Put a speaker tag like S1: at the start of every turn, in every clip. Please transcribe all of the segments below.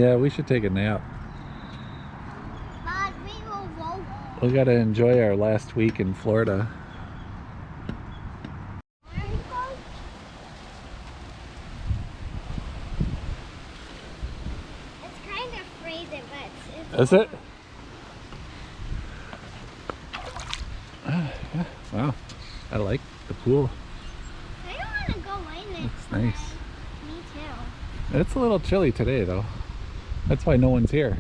S1: Yeah, we should take a nap.
S2: But we will roll.
S1: We gotta enjoy our last week in Florida.
S2: It's kind of freezing, but it's
S1: Is it? Yeah. Wow. I like the pool.
S2: I don't want to go in it.
S1: It's nice.
S2: Me too.
S1: It's a little chilly today though. That's why no one's here.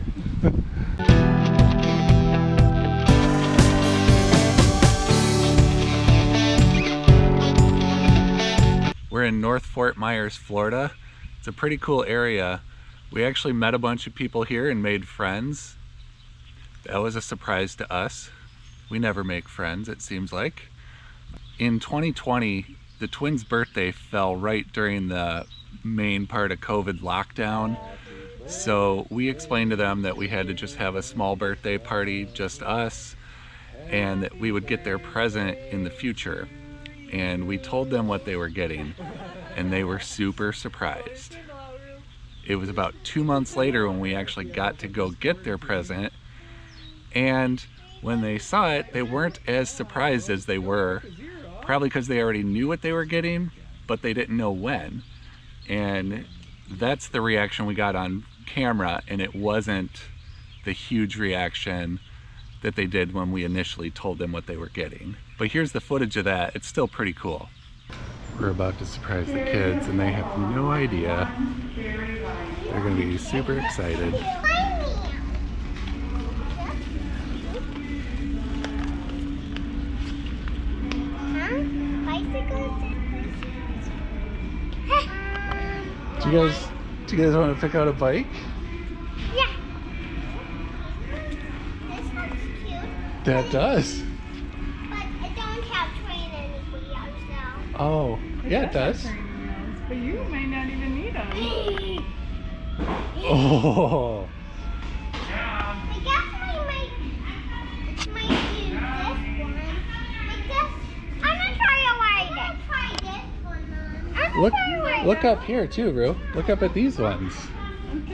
S1: We're in North Fort Myers, Florida. It's a pretty cool area. We actually met a bunch of people here and made friends. That was a surprise to us. We never make friends, it seems like. In 2020, the twins' birthday fell right during the main part of COVID lockdown. So we explained to them that we had to just have a small birthday party, just us, and that we would get their present in the future. And we told them what they were getting, and they were super surprised. It was about 2 months later when we actually got to go get their present, and when they saw it, they weren't as surprised as they were, probably because they already knew what they were getting, but they didn't know when. And that's the reaction we got on camera, and it wasn't the huge reaction that they did when we initially told them what they were getting. But here's the footage of that. It's still pretty cool. We're about to surprise the kids, and they have no idea. They're gonna be super excited. Do you guys want to pick out a bike?
S2: Yeah. This looks cute.
S1: That does.
S2: But it don't have train and wheels now.
S1: Oh, yeah, it does.
S3: But you might not even need them.
S1: Oh.
S2: I guess I might do this one. Like this. I'm gonna try to ride it. I'm gonna try this one on. I'm gonna try to ride
S1: Look up here too, Rue. Look up at these ones.
S2: Mine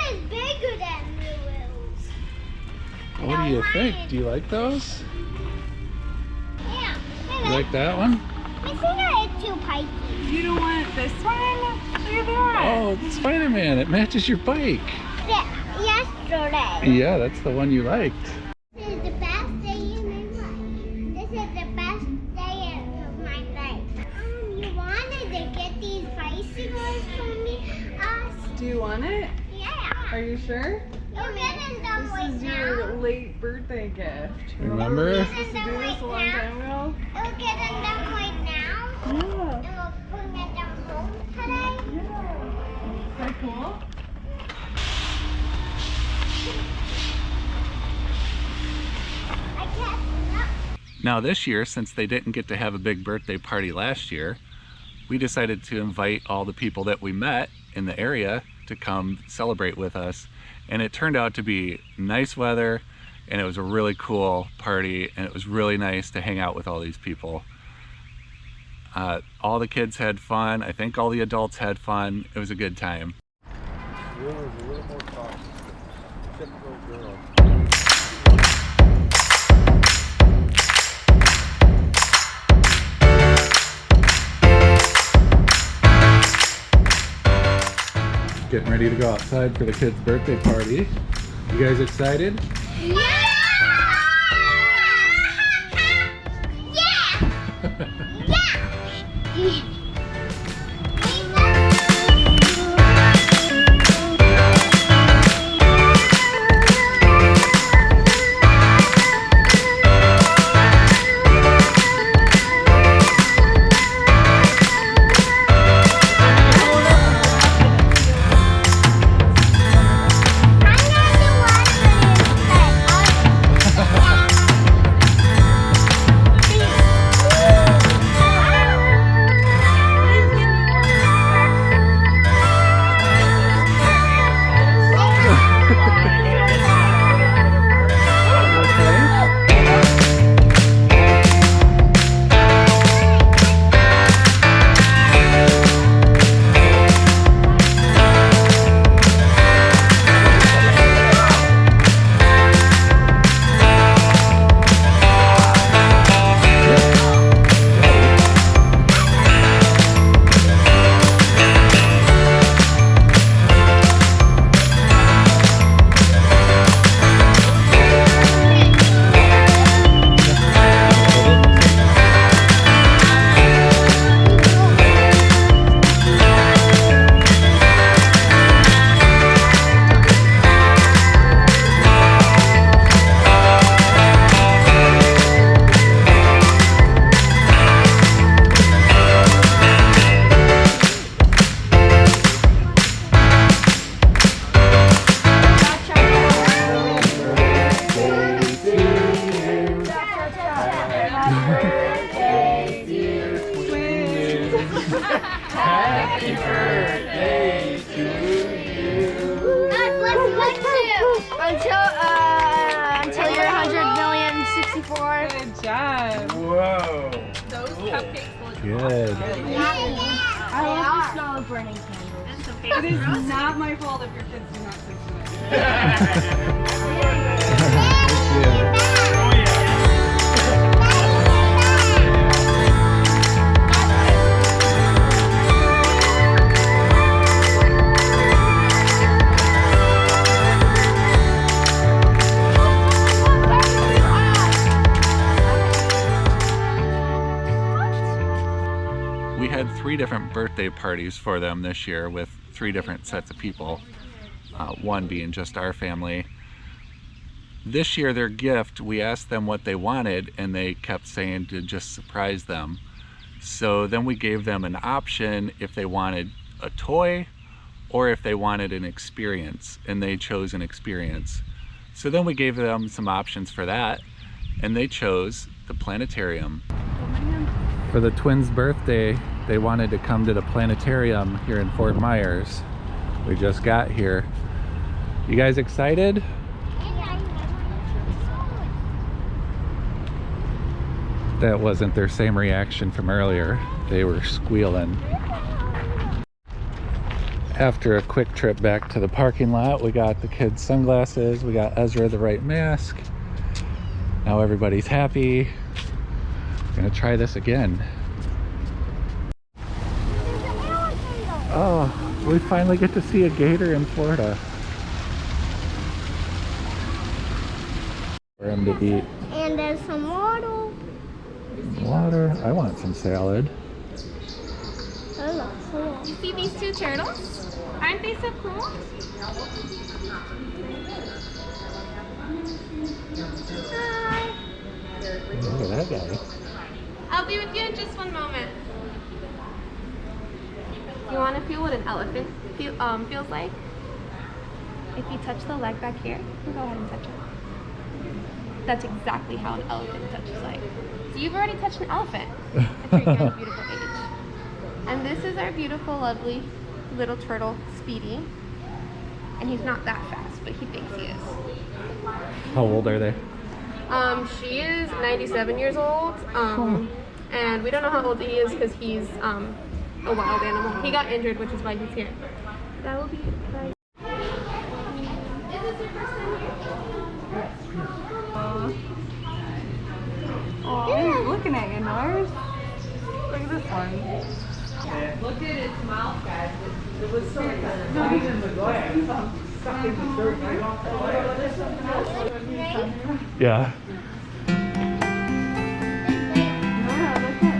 S2: is bigger than Rue's.
S1: What do you think? Do you like those?
S2: Yeah.
S1: You like that one?
S2: I think I had two pikes.
S3: You don't want this one? Look at that.
S1: Oh, it's Spider-Man. It matches your bike.
S2: Yesterday.
S1: Yeah, that's the one you liked.
S2: This is the best day in my life. This is the best day of my life. You wanted to get these bicycles for me, us?
S3: Do you want it?
S2: Yeah.
S3: Are you sure?
S2: You're getting them
S3: This
S2: right
S3: is
S2: now.
S3: your late birthday gift.
S1: Remember?
S2: You're
S3: Supposed
S2: getting
S3: to
S2: them
S3: do this a long
S2: right now.
S3: time ago?
S2: You're getting them right now.
S3: Yeah.
S2: And we'll bring it down home today.
S3: Yeah. Is that cool?
S2: I can't.
S1: Now this year, since they didn't get to have a big birthday party last year, we decided to invite all the people that we met in the area to come celebrate with us. And it turned out to be nice weather, and it was a really cool party, and it was really nice to hang out with all these people. All the kids had fun. I think all the adults had fun. It was a good time. Getting ready to go outside for the kids' birthday party. You guys excited?
S2: Yeah! Yeah! Yeah!
S1: Happy birthday to you.
S2: God bless you too.
S4: Until you're 100,064.
S3: Good job.
S1: Whoa.
S3: Those cupcakes look
S1: Good.
S4: I love the smell of burning candles.
S3: It is not my fault if your kids do not sleep tonight.
S1: We had 3 different birthday parties for them this year with 3 different sets of people, one being just our family. This year their gift, we asked them what they wanted and they kept saying to just surprise them. So then we gave them an option if they wanted a toy or if they wanted an experience, and they chose an experience. So then we gave them some options for that and they chose the planetarium. For the twins' birthday, they wanted to come to the planetarium here in Fort Myers. We just got here. You guys excited? That wasn't their same reaction from earlier. They were squealing. After a quick trip back to the parking lot, we got the kids' sunglasses, we got Ezra the right mask. Now everybody's happy. Gonna try this again. Oh, we finally get to see a gator in Florida. For him to eat.
S2: And there's some water.
S1: Water. I want some salad.
S2: Oh, look, cool.
S4: You see these 2 turtles? Aren't they so cool?
S2: Hi.
S1: Look at that guy.
S4: I'll be with you in just one moment. You want to feel what an elephant feels like? If you touch the leg back here, you go ahead and touch it. That's exactly how an elephant touches like. So you've already touched an elephant if you're a beautiful age. And this is our beautiful, lovely little turtle, Speedy. And he's not that fast, but he thinks he is.
S1: How old are they?
S4: She is 97 years old. And we don't know how old he is because he's a wild animal. He got injured, which is why he's here. That will be right. Is this your first time here?
S3: Oh, looking at you, Norris. Look at this one.
S5: Look at its mouth, guys. It was so not in the glass. Sucking the dirt right off the glass.
S1: Yeah.
S3: Nora, look at.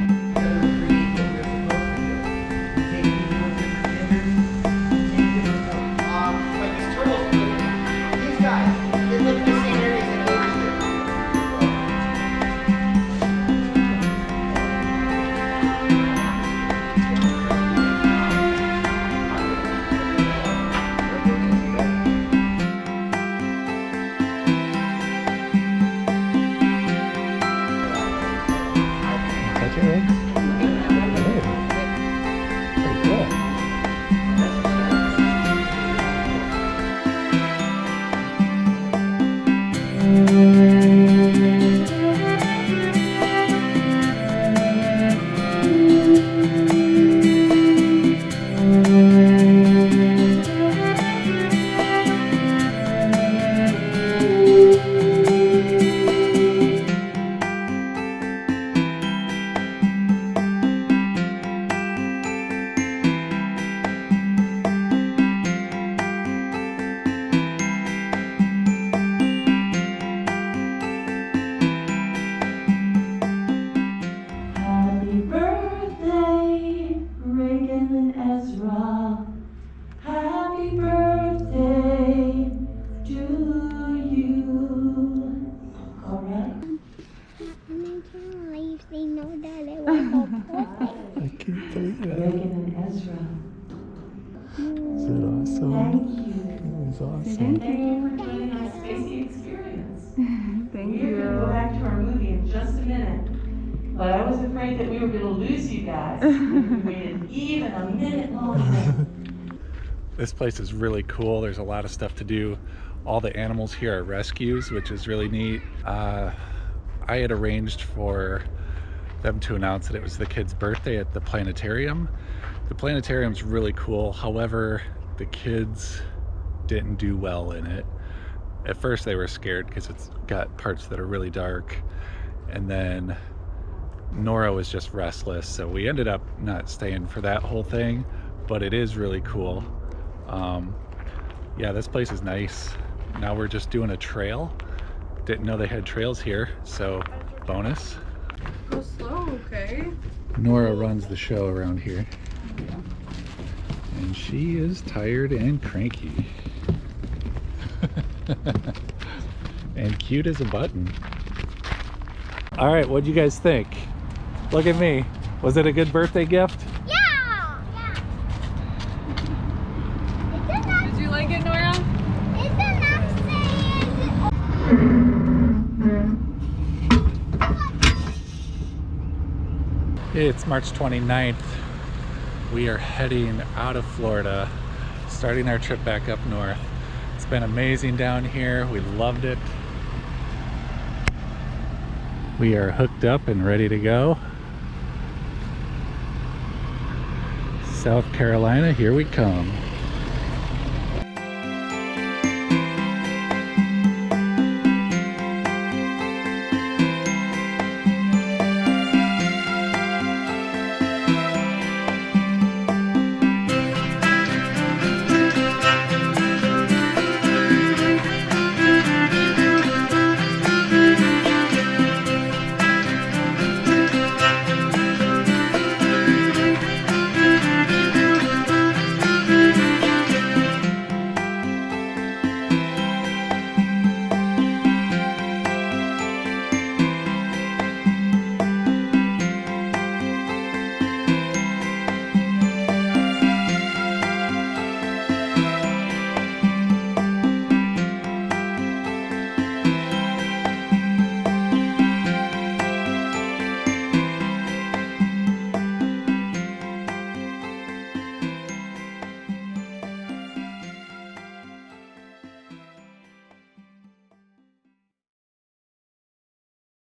S5: Like these turtles, these guys, they live in the same area as the gators do.
S1: Touch your legs. Pretty good.
S6: Happy birthday, Reagan and Ezra. Happy birthday to you. All right.
S2: They know that it was so perfect.
S1: I can't believe it.
S6: Reagan and Ezra.
S1: Is it awesome?
S6: Thank you.
S1: It was awesome.
S6: Thank you for joining our Spacey experience.
S3: Thank
S6: We're going to go back to our movie in just a minute. But I was afraid that we were gonna lose you guys if we waited even a minute longer.
S1: This place is really cool. There's a lot of stuff to do. All the animals here are rescues, which is really neat. I had arranged for them to announce that it was the kid's birthday at the planetarium. The planetarium's really cool. However, the kids didn't do well in it. At first they were scared because it's got parts that are really dark. And then Nora was just restless. So we ended up not staying for that whole thing, but it is really cool. Yeah, this place is nice. Now we're just doing a trail. Didn't know they had trails here, so bonus.
S3: Go slow, okay?
S1: Nora runs the show around here. And she is tired and cranky. And cute as a button. All right, what'd you guys think? Look at me. Was it a good birthday gift?
S2: Yeah.
S3: Did you like it, Nora?
S2: It's the next thing.
S1: It's March 29th. We are heading out of Florida, starting our trip back up north. It's been amazing down here. We loved it. We are hooked up and ready to go. South Carolina, here we come.